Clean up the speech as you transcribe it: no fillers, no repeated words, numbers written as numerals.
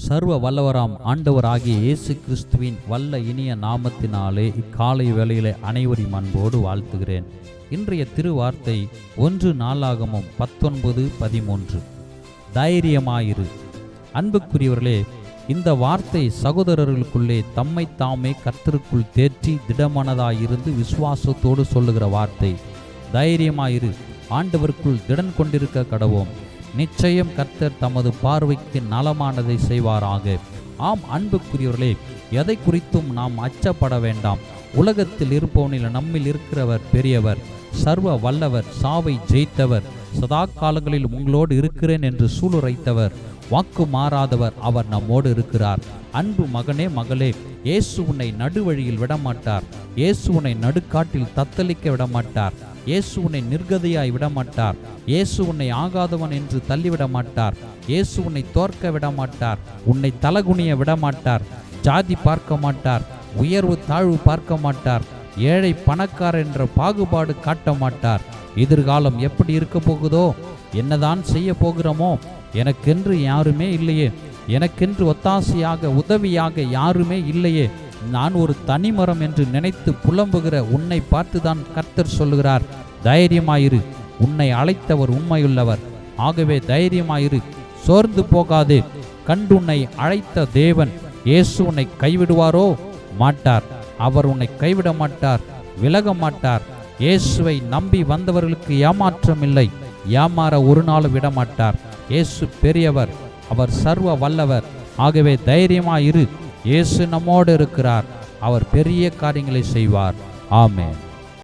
சர்வ வல்லவராம் ஆண்டவராகிய இயேசு கிறிஸ்துவின் வல்ல இனிய நாமத்தினாலே இக்காலை வேளையிலே அனைவரையும் அன்போடு வாழ்த்துகிறேன். இன்றைய திருவார்த்தை 1 நாளாகமம் 19:13. தைரியமாயிரு. அன்புக்குரியவர்களே, இந்த வார்த்தை சகோதரர்களுக்குள்ளே தம்மை தாமே கர்த்தருக்குள் தேற்றி திடமனதாயிருந்து விசுவாசத்தோடு சொல்லுகிற வார்த்தை. தைரியமாயிரு, ஆண்டவருக்குள் திடன் கொண்டிருக்க கடவோம். நிச்சயம் கர்த்தர் தமது பார்வைக்கு நலமானதை செய்வாராக. ஆம் அன்புக்குரியவர்களே, எதை குறித்தும் நாம் அச்சப்பட வேண்டாம். உலகத்தில் இருப்பவனில் நம்மில் இருக்கிறவர் பெரியவர், சர்வ வல்லவர், சாவை ஜெயித்தவர், சதா காலங்களில் உங்களோடு இருக்கிறேன் என்று சூளுரைத்தவர், வாக்கு மாறாதவர். அவர் நம்மோடு இருக்கிறார். அன்பு மகனே மகளே, இயேசு உன்னை நடுவழியில் விடமாட்டார். இயேசு உன்னை நடுக்காட்டில் தத்தளிக்க விடமாட்டார். இயேசு உன்னை நிர்கதியாய் விடமாட்டார். இயேசு உன்னை ஆகாதவன் என்று தள்ளிவிட மாட்டார். இயேசு உன்னை தோற்க விடமாட்டார். உன்னை தலகுனிய விடமாட்டார். ஜாதி பார்க்க மாட்டார். உயர்வு தாழ்வு பார்க்க மாட்டார். ஏழை பணக்காரர் என்ற பாகுபாடு காட்ட மாட்டார். எதிர்காலம் எப்படி இருக்க போகுதோ, என்னதான் செய்ய போகிறோமோ, எனக்கென்று யாருமே இல்லையே, எனக்கென்று ஒத்தாசையாக உதவியாக யாருமே இல்லையே, நான் ஒரு தனிமரம் என்று நினைத்து புலம்புகிற உன்னை பார்த்துதான் கர்த்தர் சொல்லுகிறார், தைரியமாயிரு, உன்னை அழைத்தவர் உண்மையுள்ளவர். ஆகவே தைரியமாயிரு, சோர்ந்து போகாதே. கண்டு உன்னை அழைத்த தேவன் இயேசு உன்னை கைவிடுவாரோ? மாட்டார். அவர் உன்னை கைவிட மாட்டார், விலக மாட்டார். இயேசுவை நம்பி வந்தவர்களுக்கு ஏமாற்றம் இல்லை. ஏமாற ஒரு நாளும் விடமாட்டார். இயேசு பெரியவர், அவர் சர்வ வல்லவர். ஆகவே தைரியமாயிரு, இயேசு நம்மோடு இருக்கிறார். அவர் பெரிய காரியங்களை செய்வார். ஆமென்.